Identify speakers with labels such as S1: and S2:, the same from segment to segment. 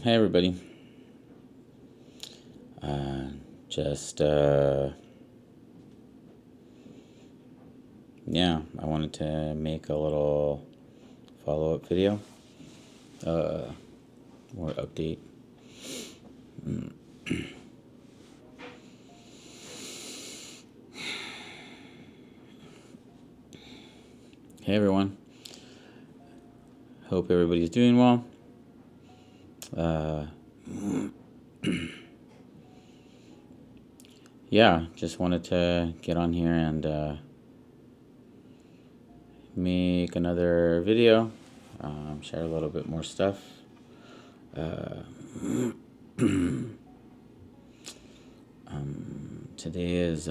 S1: Hey everybody. Uh, just, yeah, I wanted to make a little follow-up video, or update. Hey everyone. Hope everybody's doing well. Yeah, just wanted to get on here and make another video, share a little bit more stuff. Today is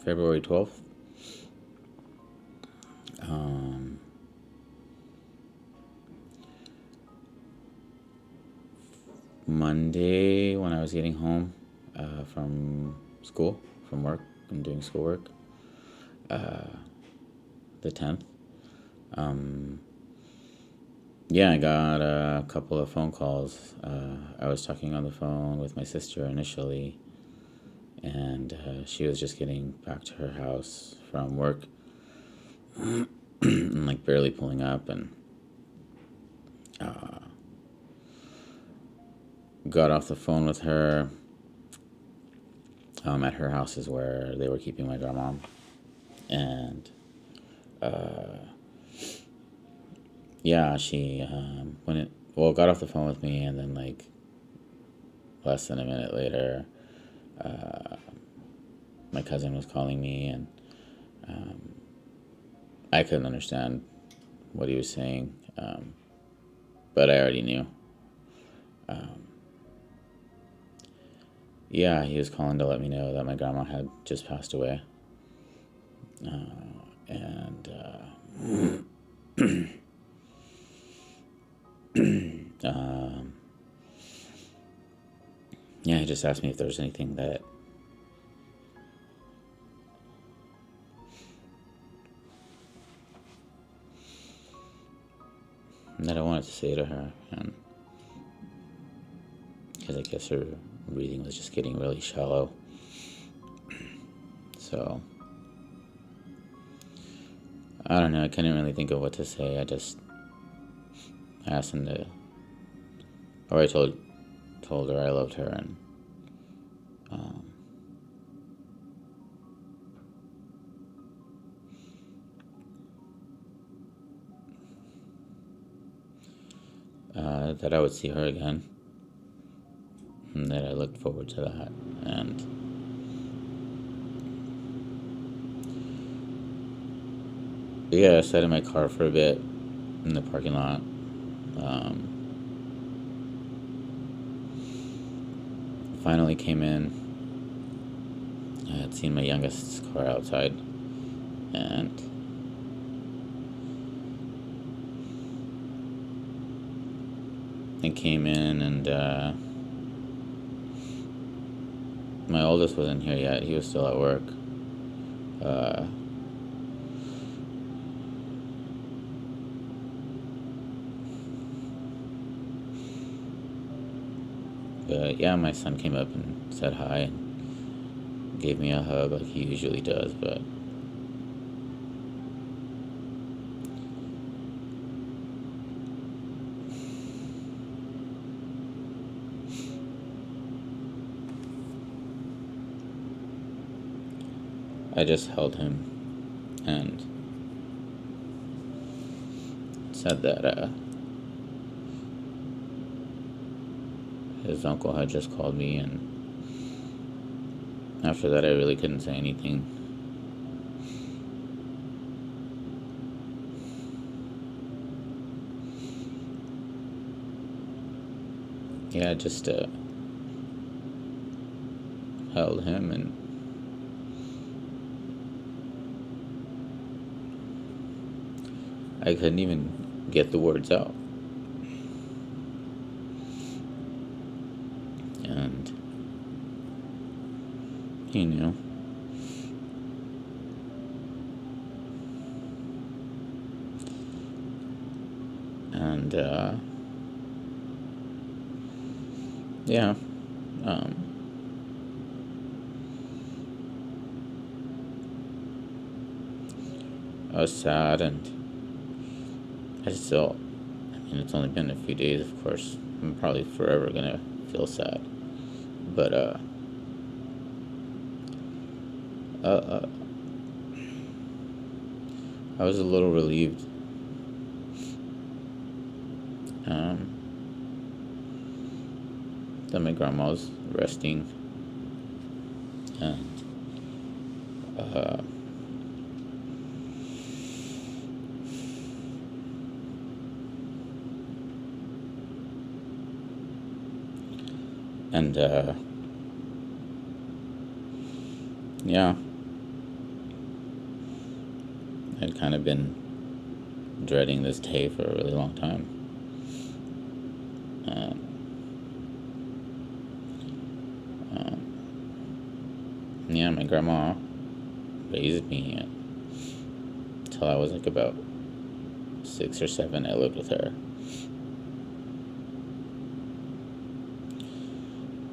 S1: February 12th. Monday, when I was getting home from school, from work, and doing schoolwork, the 10th. Yeah, I got a couple of phone calls. I was talking on the phone with my sister initially, and she was just getting back to her house from work, and like barely pulling up, and got off the phone with her. At her house is where they were keeping my grandma, and yeah, she got off the phone with me, and then like less than a minute later, my cousin was calling me, and I couldn't understand what he was saying, but I already knew. Yeah, he was calling to let me know that my grandma had just passed away, and yeah, he just asked me if there was anything that I wanted to say to her, and because I guess her breathing was just getting really shallow. So I don't know. I couldn't really think of what to say. I just asked him to, or I told her I loved her, and that I would see her again, and that I looked forward to that. And yeah, I sat in my car for a bit in the parking lot. Finally came in. I had seen my youngest's car outside, and I came in, and my oldest wasn't here yet. He was still at work. But yeah, my son came up and said hi and gave me a hug like he usually does, but I just held him and said that his uncle had just called me, and after that I really couldn't say anything. Yeah, I just held him, and I couldn't even get the words out. And he knew. Yeah. Um, I was sad, and I still, I mean, it's only been a few days, of course. I'm probably forever gonna feel sad. But, uh, uh I was a little relieved, um, that my grandma was resting, and, uh, and, yeah, I'd kind of been dreading this day for a really long time. Um, yeah, my grandma raised me until I was like about 6 or 7. I lived with her.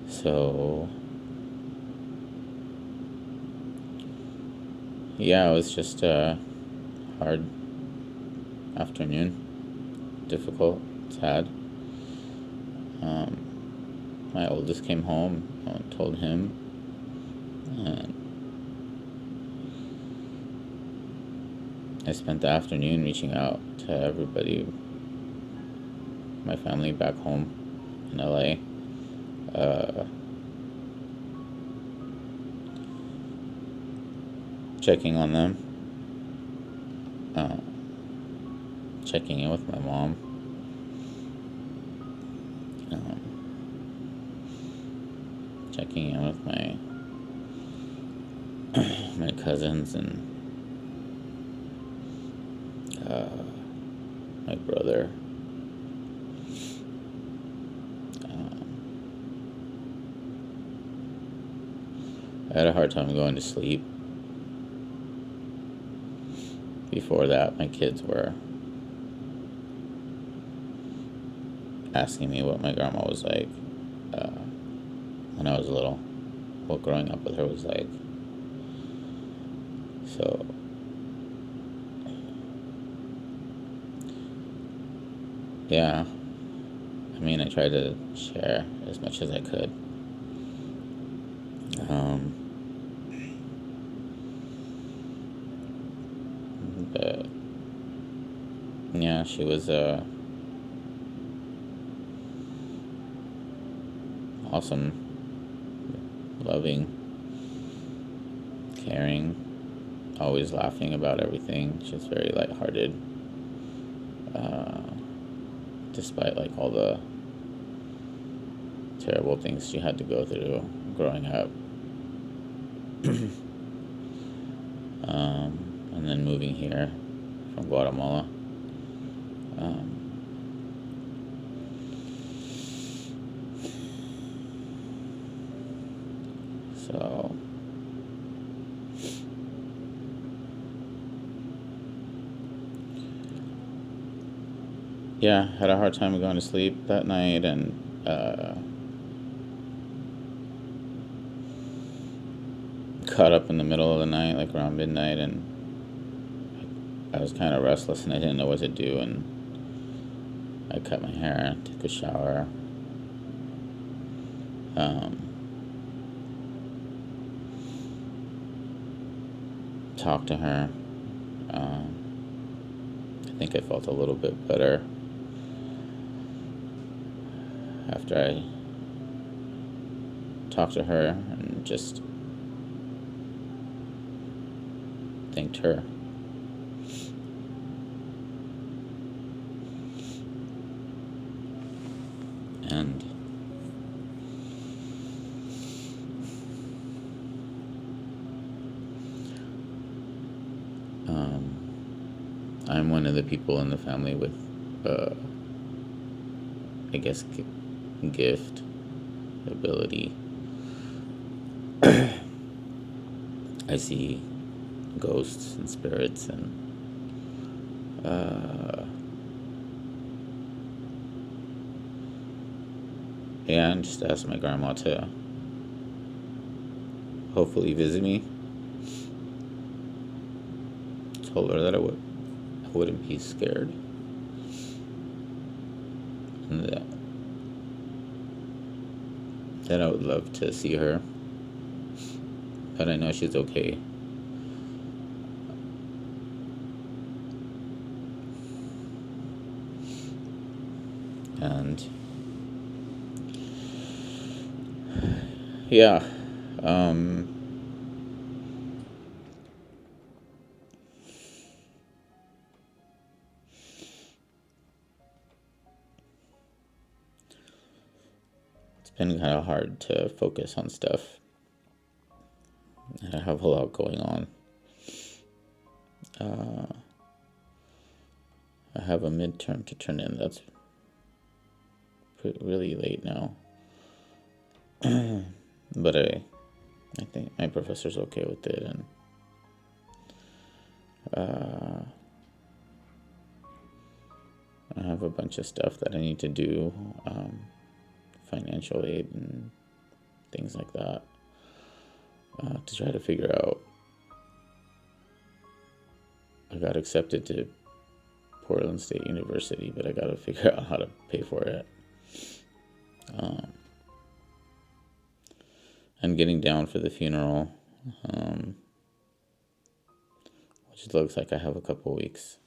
S1: So, yeah, it was just a hard afternoon, difficult, sad. Um, my oldest came home and told him, and I spent the afternoon reaching out to everybody, my family back home in LA, checking on them, uh, checking in with my mom, um, checking in with my cousins, and my brother. I had a hard time going to sleep. Before that, my kids were asking me what my grandma was like, uh, when I was little, what growing up with her was like. So, yeah, I mean, I tried to share as much as I could. Um, but, yeah, she was awesome, loving, caring, always laughing about everything. She's very lighthearted, uh, despite like all the terrible things she had to go through growing up. And then moving here from Guatemala. Um, so, yeah, had a hard time going to sleep that night, and caught up in the middle of the night, like around midnight, and I was kind of restless and I didn't know what to do, and I cut my hair, took a shower, um, talked to her. I think I felt a little bit better after I talked to her and just thanked her. And I'm one of the people in the family with, I guess, gift, ability. I see ghosts and spirits, and Yeah, and just asked my grandma to hopefully visit me. Told her that I wouldn't be scared, and that I would love to see her, but I know she's okay. And yeah, um, it's been kind of hard to focus on stuff. And I have a lot going on. I have a midterm to turn in. That's really late now. But I think my professor's okay with it, and I have a bunch of stuff that I need to do, financial aid and things like that, to try to figure out. I got accepted to Portland State University, but I got to figure out how to pay for it. I'm getting down for the funeral, which looks like I have a couple weeks.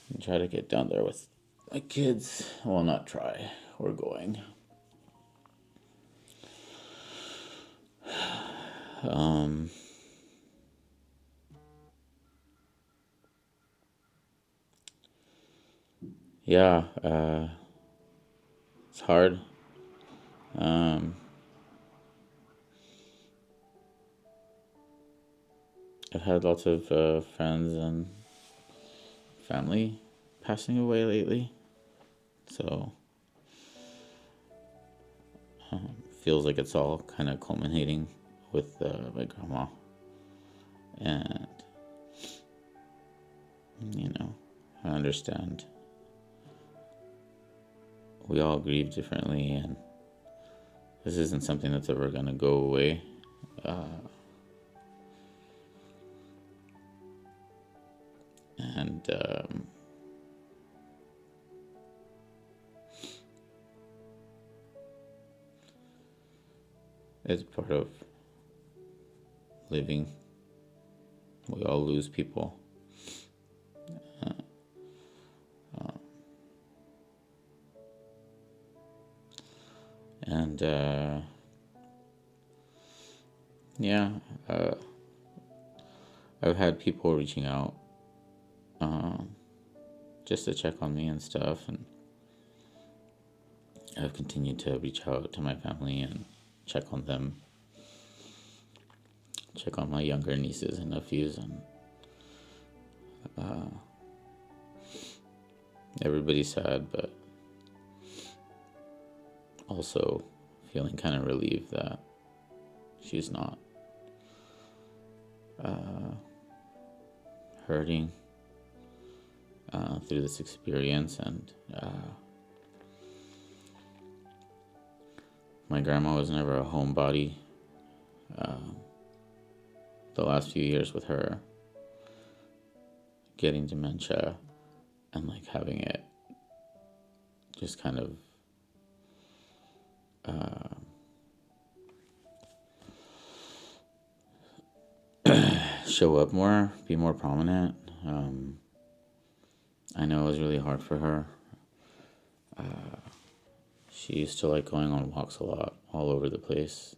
S1: And try to get down there with my kids. Well, not try. We're going. Yeah, it's hard. I've had lots of friends and family passing away lately, so feels like it's all kind of culminating with my grandma, and I understand we all grieve differently, and this isn't something that's ever gonna go away. And it's part of living. We all lose people. And yeah, I've had people reaching out just to check on me and stuff, and I've continued to reach out to my family and check on them, check on my younger nieces and nephews, and everybody's sad, but also feeling kind of relieved that she's not hurting through this experience. And my grandma was never a homebody. The last few years with her getting dementia and like having it just kind of show up more, be more prominent. I know it was really hard for her. She used to like going on walks a lot, all over the place,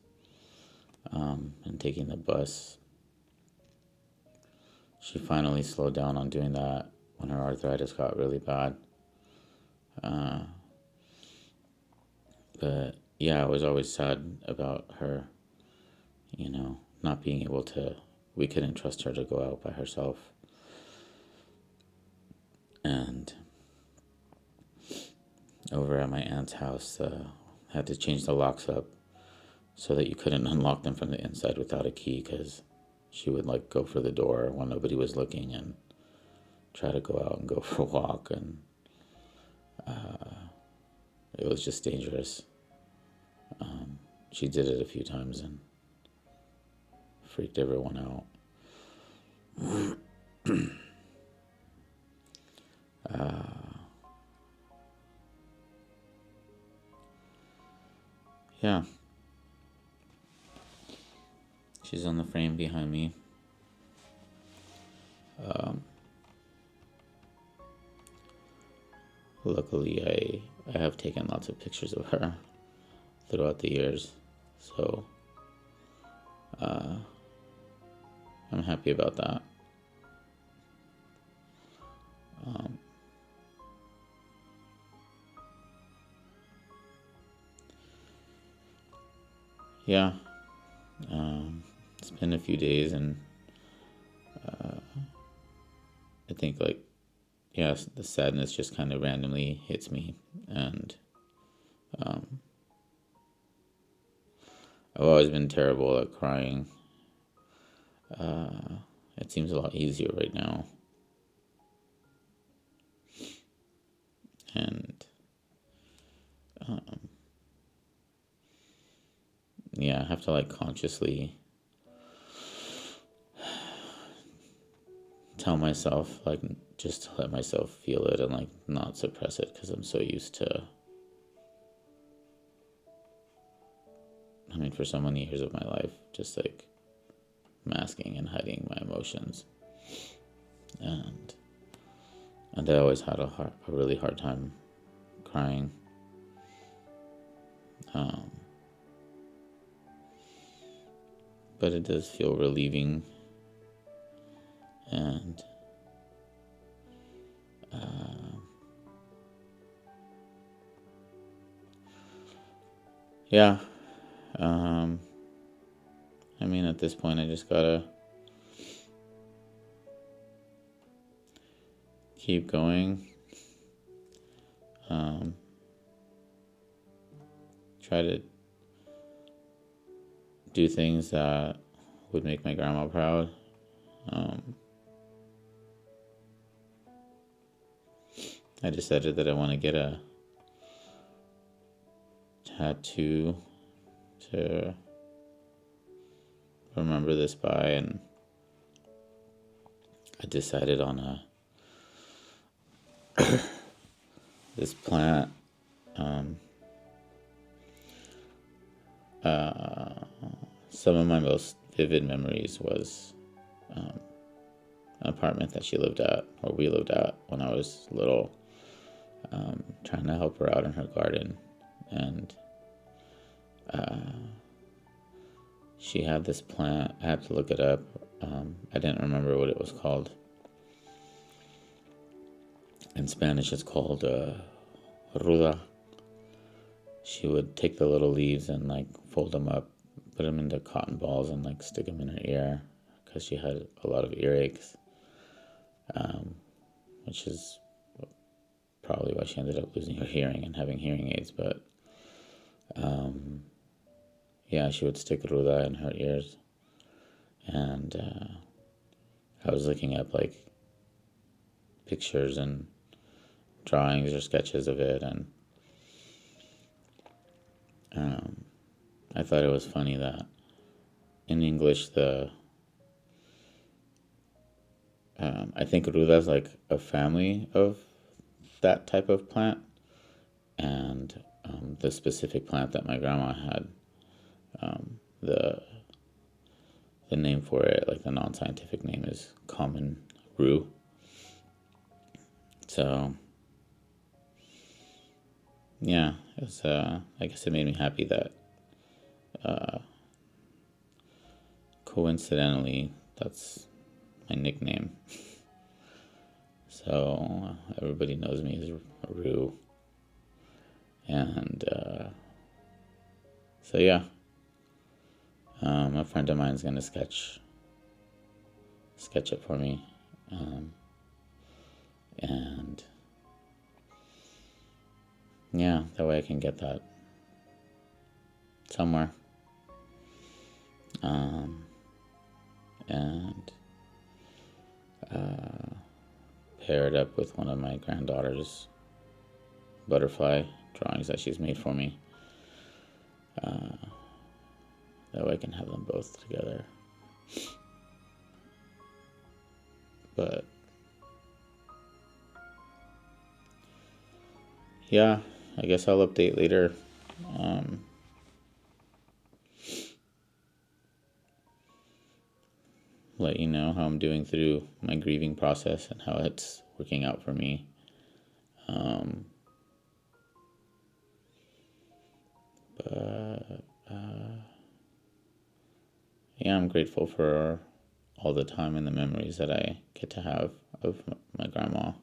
S1: and taking the bus. She finally slowed down on doing that when her arthritis got really bad. But yeah, I was always sad about her, not being able to, we couldn't trust her to go out by herself. And over at my aunt's house, had to change the locks up so that you couldn't unlock them from the inside without a key, because she would like go for the door when nobody was looking and try to go out and go for a walk, and it was just dangerous. She did it a few times and freaked everyone out. Yeah, she's on the frame behind me. Luckily, I have taken lots of pictures of her throughout the years, so I'm happy about that. Yeah, it's been a few days, and I think, like, yeah, the sadness just kind of randomly hits me, and I've always been terrible at crying. It seems a lot easier right now, and yeah, I have to, like, consciously tell myself, like, just to let myself feel it and, like, not suppress it, because I'm so used to, I mean, for so many years of my life, just, like, masking and hiding my emotions, and I always had a really hard time crying. But it does feel relieving, and yeah, I mean, at this point, I just gotta keep going. Try to do things that would make my grandma proud. I decided that I want to get a tattoo to remember this by, and I decided on this plant. Some of my most vivid memories was an apartment that she lived at, or we lived at, when I was little, trying to help her out in her garden. And she had this plant. I had to look it up. I didn't remember what it was called. In Spanish, it's called ruda. She would take the little leaves and, like, fold them up, put them into cotton balls, and, like, stick them in her ear, because she had a lot of earaches, which is probably why she ended up losing her hearing and having hearing aids. But yeah, she would stick ruda in her ears, and I was looking up, like, pictures and drawings or sketches of it, and I thought it was funny that in English I think ruda is like a family of that type of plant, and the specific plant that my grandma had, the name for it, like the non-scientific name, is common rue. So yeah, it's I guess it made me happy that coincidentally that's my nickname. So everybody knows me as Rue, and so yeah, a friend of mine is gonna sketch it for me, and yeah, that way I can get that somewhere, and pair it up with one of my granddaughter's butterfly drawings that she's made for me. That way I can have them both together. But yeah, I guess I'll update later. Um, Let you know how I'm doing through my grieving process and how it's working out for me. Um, but yeah, I'm grateful for all the time and the memories that I get to have of my grandma.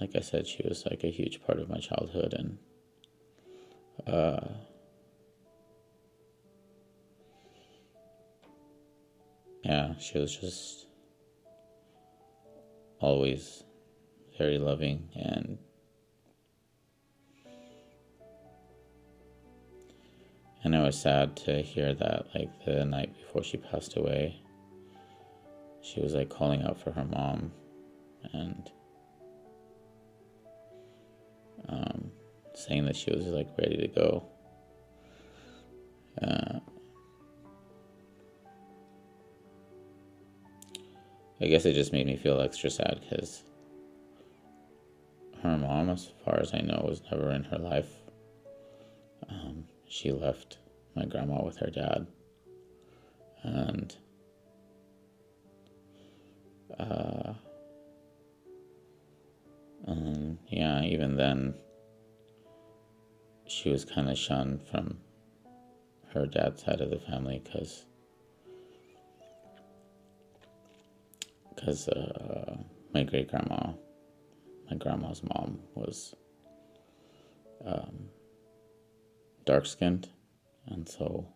S1: Like I said, she was like a huge part of my childhood, and yeah, she was just always very loving. And I was sad to hear that, like, the night before she passed away, she was like calling out for her mom and saying that she was like ready to go. I guess it just made me feel extra sad because her mom, as far as I know, was never in her life. She left my grandma with her dad, and yeah, even then, she was kind of shunned from her dad's side of the family because my great grandma, my grandma's mom, was dark skinned, and so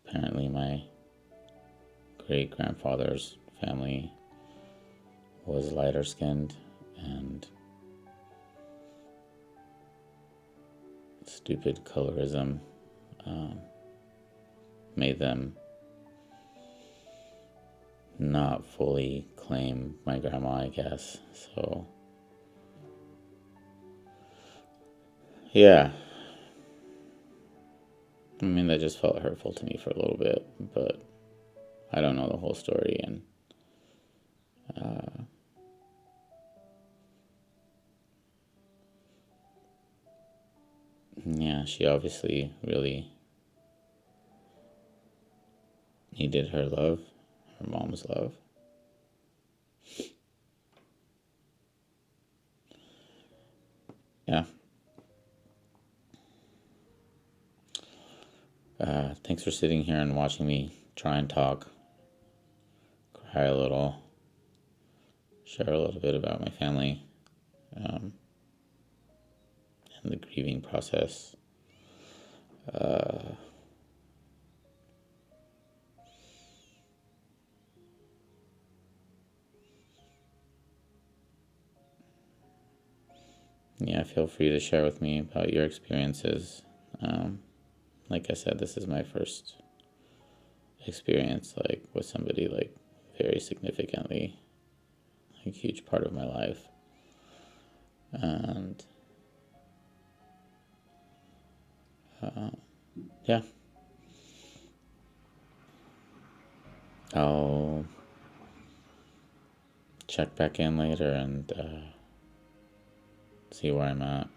S1: apparently my great grandfather's family was lighter skinned, and stupid colorism made them not fully claim my grandma, I guess. So yeah, I mean, that just felt hurtful to me for a little bit, but I don't know the whole story. And yeah, she obviously really needed her love, her mom's love. Yeah. Thanks for sitting here and watching me try and talk, cry a little, share a little bit about my family, and the grieving process. Yeah, feel free to share with me about your experiences. Like I said, this is my first experience, like, with somebody like very significantly, like, a huge part of my life. And yeah, I'll check back in later and see where I'm at.